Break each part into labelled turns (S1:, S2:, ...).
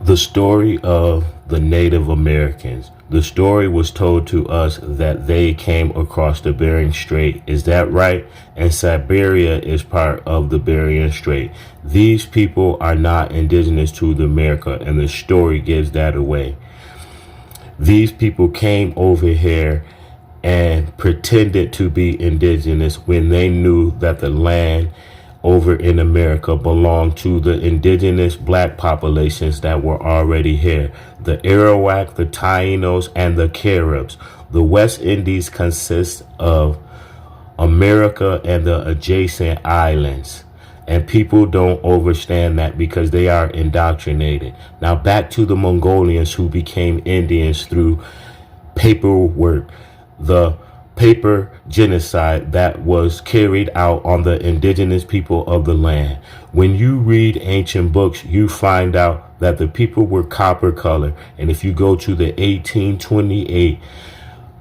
S1: The story of the Native Americans. The story was told to us that they came across the Bering Strait. Is that right? And Siberia is part of the Bering Strait. These people are not indigenous to the America, and the story gives that away. These people came over here and pretended to be indigenous when they knew that the land over in America belonged to the indigenous black populations that were already here. The Arawak, the Tainos, and the Caribs. The West Indies consists of America and the adjacent islands. And people don't understand that because they are indoctrinated. Now back to the Mongolians who became Indians through paperwork, the paper genocide that was carried out on the indigenous people of the land. When you read ancient books, you find out that the people were copper color. And if you go to the 1828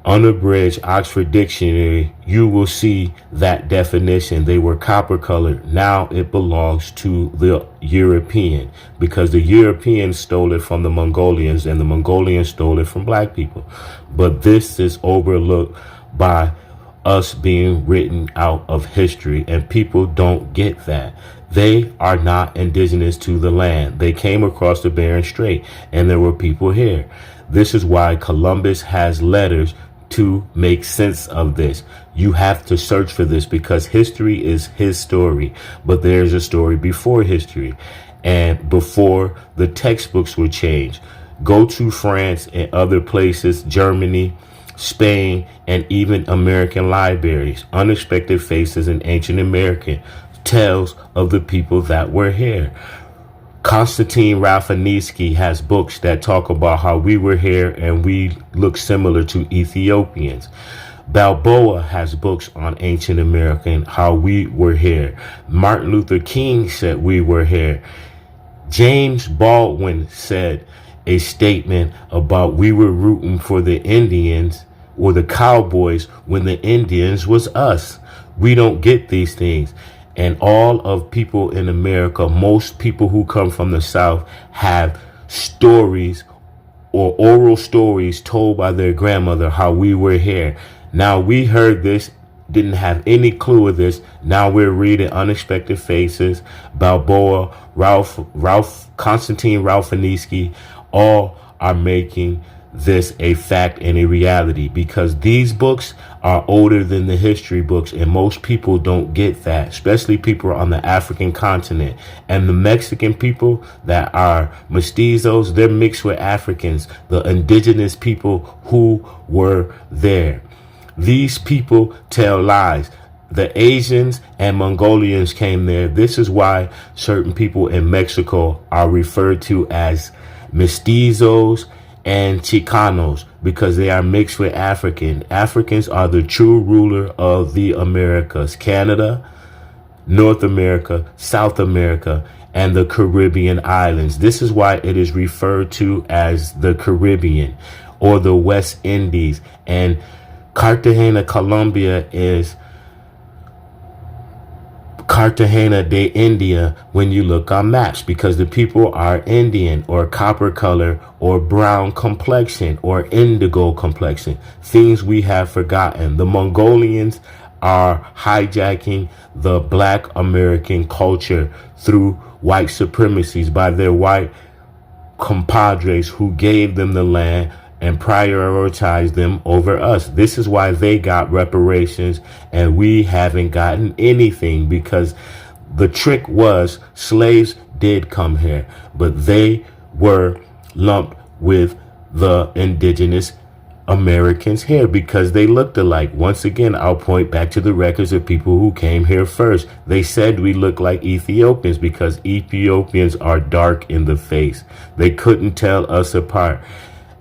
S1: unabridged Oxford Dictionary, you will see that definition. They were copper colored. Now it belongs to the European because the Europeans stole it from the Mongolians and the Mongolians stole it from black people. But this is overlooked by us being written out of history, and people don't get that. They are not indigenous to the land. They came across the Bering Strait and there were people here. This is why Columbus has letters to make sense of this. You have to search for this because history is his story, but there's a story before history and before the textbooks were changed. Go to France and other places, Germany, Spain, and even American libraries. Unexpected Faces in Ancient American tells of the people that were here. Konstantin Rafinesky has books that talk about how we were here and we look similar to Ethiopians. Balboa has books on ancient America and how we were here. Martin Luther King said we were here. James Baldwin said a statement about we were rooting for the Indians or the cowboys when the Indians was us. We don't get these things. And all of people in America, most people who come from the South have stories or oral stories told by their grandmother how we were here. Now we heard this, didn't have any clue of this. Now we're reading Unexpected Faces, Balboa, Konstantin Rafinesky, all are making this a fact and a reality because these books are older than the history books and most people don't get that, especially people on the African continent. And the Mexican people that are mestizos, they're mixed with Africans, the indigenous people who were there. These people tell lies. The Asians and Mongolians came there. This is why certain people in Mexico are referred to as mestizos and Chicanos, because they are mixed with African. Africans are the true ruler of the Americas: Canada, North America, South America, and the Caribbean islands. This is why it is referred to as the Caribbean or the West Indies. And Cartagena, Colombia is Cartagena de India when you look on maps, because the people are Indian or copper color or brown complexion or indigo complexion, things we have forgotten. The Mongolians are hijacking the black American culture through white supremacies by their white compadres who gave them the land and prioritized them over us. This is why they got reparations and we haven't gotten anything, because the trick was slaves did come here, but they were lumped with the indigenous Americans here because they looked alike. Once again, I'll point back to the records of people who came here first. They said we look like Ethiopians because Ethiopians are dark in the face. They couldn't tell us apart.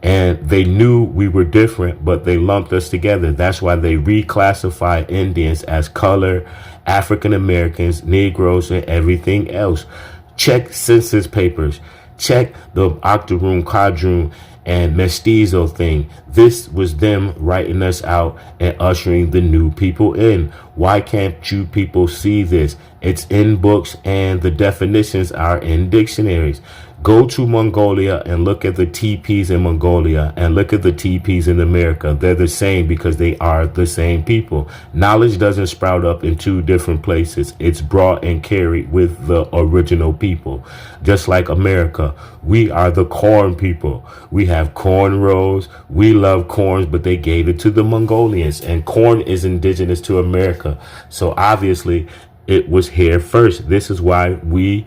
S1: And they knew we were different, but they lumped us together. That's why they reclassify Indians as color, African Americans, Negroes, and everything else. Check census papers. Check the octoroon, quadroon, and mestizo thing. This was them writing us out and ushering the new people in. Why can't you people see this? It's in books and the definitions are in dictionaries. Go to Mongolia and look at the teepees in Mongolia and look at the teepees in America. They're the same because they are the same people. Knowledge doesn't sprout up in two different places. It's brought and carried with the original people. Just like America, we are the corn people. We have cornrows. We love corns, but they gave it to the Mongolians, and corn is indigenous to America. So obviously it was here first. This is why we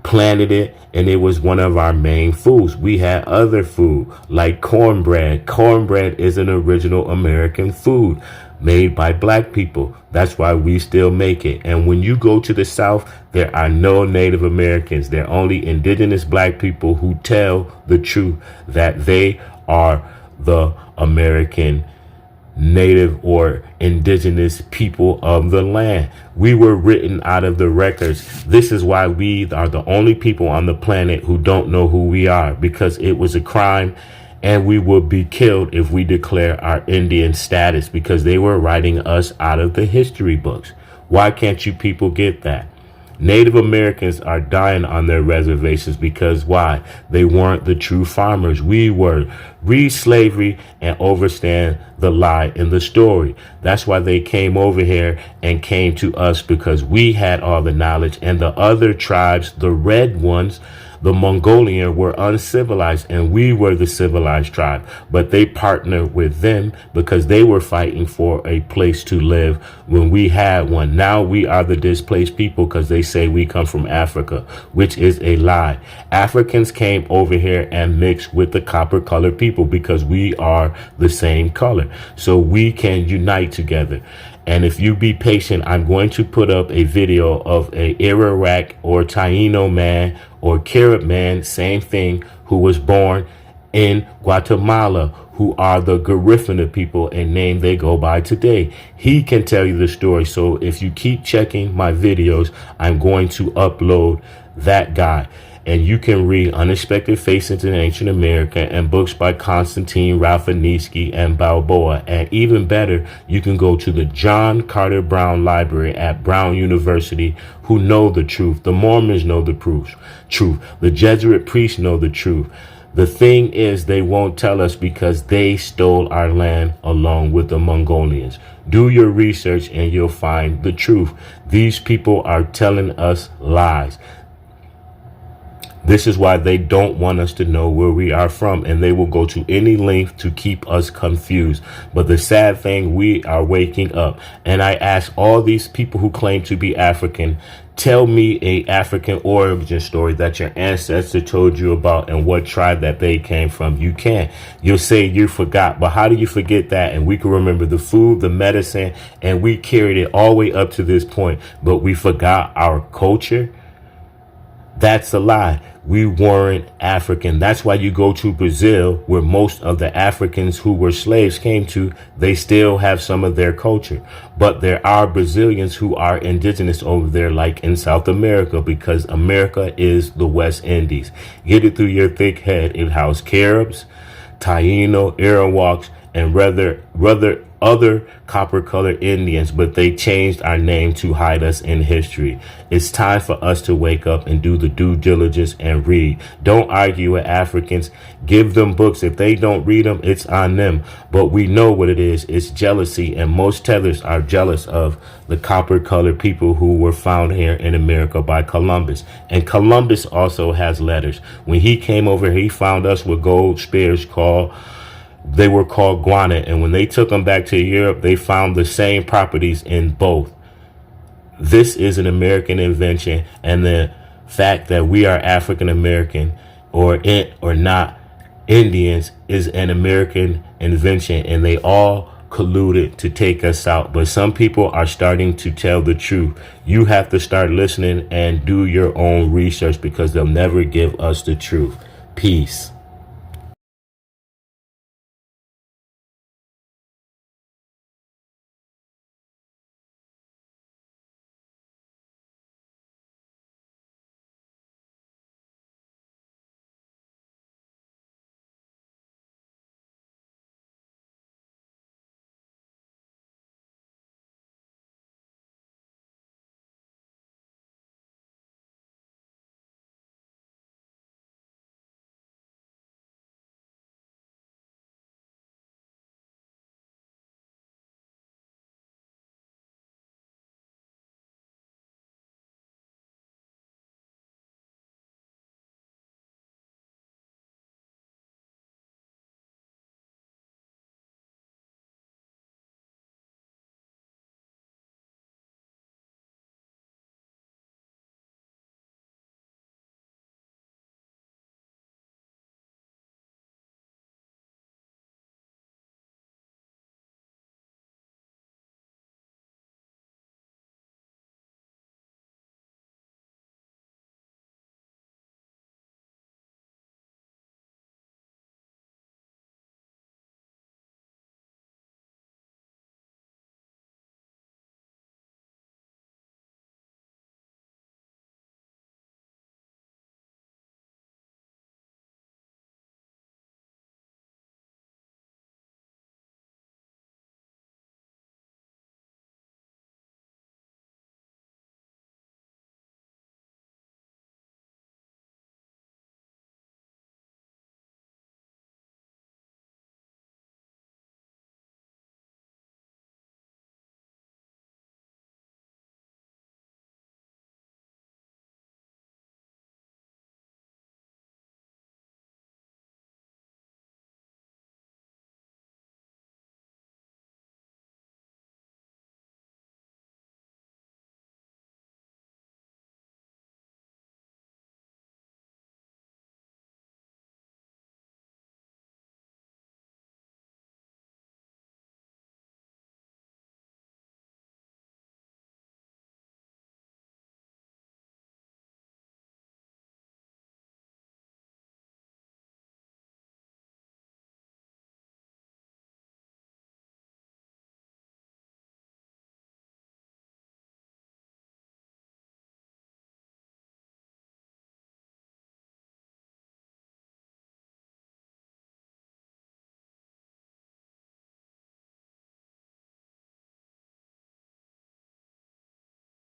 S1: planted it, and it was one of our main foods. We had other food like cornbread. Cornbread is an original American food made by black people. That's why we still make it. And when you go to the South, there are no Native Americans. They're only indigenous black people who tell the truth that they are the American native or indigenous people of the land. We were written out of the records. This is why we are the only people on the planet who don't know who we are, because it was a crime and we would be killed if we declare our Indian status, because they were writing us out of the history books. Why can't you people get that? Native Americans are dying on their reservations because why? They weren't the true farmers. We were. Read slavery and understand the lie in the story. That's why they came over here and came to us, because we had all the knowledge, and the other tribes, the red ones, the Mongolian, were uncivilized, and we were the civilized tribe. But they partnered with them because they were fighting for a place to live when we had one. Now we are the displaced people because they say we come from Africa, which is a lie. Africans came over here and mixed with the copper colored people because we are the same color. So we can unite together. And if you be patient, I'm going to put up a video of a Arawak or Taino man or Carib man, same thing, who was born in Guatemala, who are the Garifuna people, a name they go by today. He can tell you the story. So if you keep checking my videos, I'm going to upload that guy. And you can read Unexpected Faces in Ancient America and books by Constantine, Ralphanisky, and Balboa. And even better, you can go to the John Carter Brown Library at Brown University, who know the truth. The Mormons know the truth. The Jesuit priests know the truth. The thing is, they won't tell us because they stole our land along with the Mongolians. Do your research and you'll find the truth. These people are telling us lies. This is why they don't want us to know where we are from, and they will go to any length to keep us confused. But the sad thing, we are waking up. And I ask all these people who claim to be African, tell me a African origin story that your ancestor told you about and what tribe that they came from. You can't. You'll say you forgot, but how do you forget that? And we can remember the food, the medicine, and we carried it all the way up to this point, but we forgot our culture. That's a lie. We weren't African. That's why you go to Brazil, where most of the Africans who were slaves came to, they still have some of their culture. But there are Brazilians who are indigenous over there, like in South America, because America is the West Indies. Get it through your thick head. It housed Caribs, Taino, Arawaks, and other copper-colored Indians, but they changed our name to hide us in history. It's time for us to wake up and do the due diligence and read. Don't argue with Africans. Give them books. If they don't read them, it's on them. But we know what it is. It's jealousy, and most tethers are jealous of the copper-colored people who were found here in America by Columbus. And Columbus also has letters. When he came over, he found us with gold spears they were called guana, and when they took them back to Europe, they found the same properties in both. This is an American invention, and the fact that we are African American or not Indians is an American invention, and they all colluded to take us out. But some people are starting to tell the truth. You have to start listening and do your own research, because they'll never give us the truth. Peace.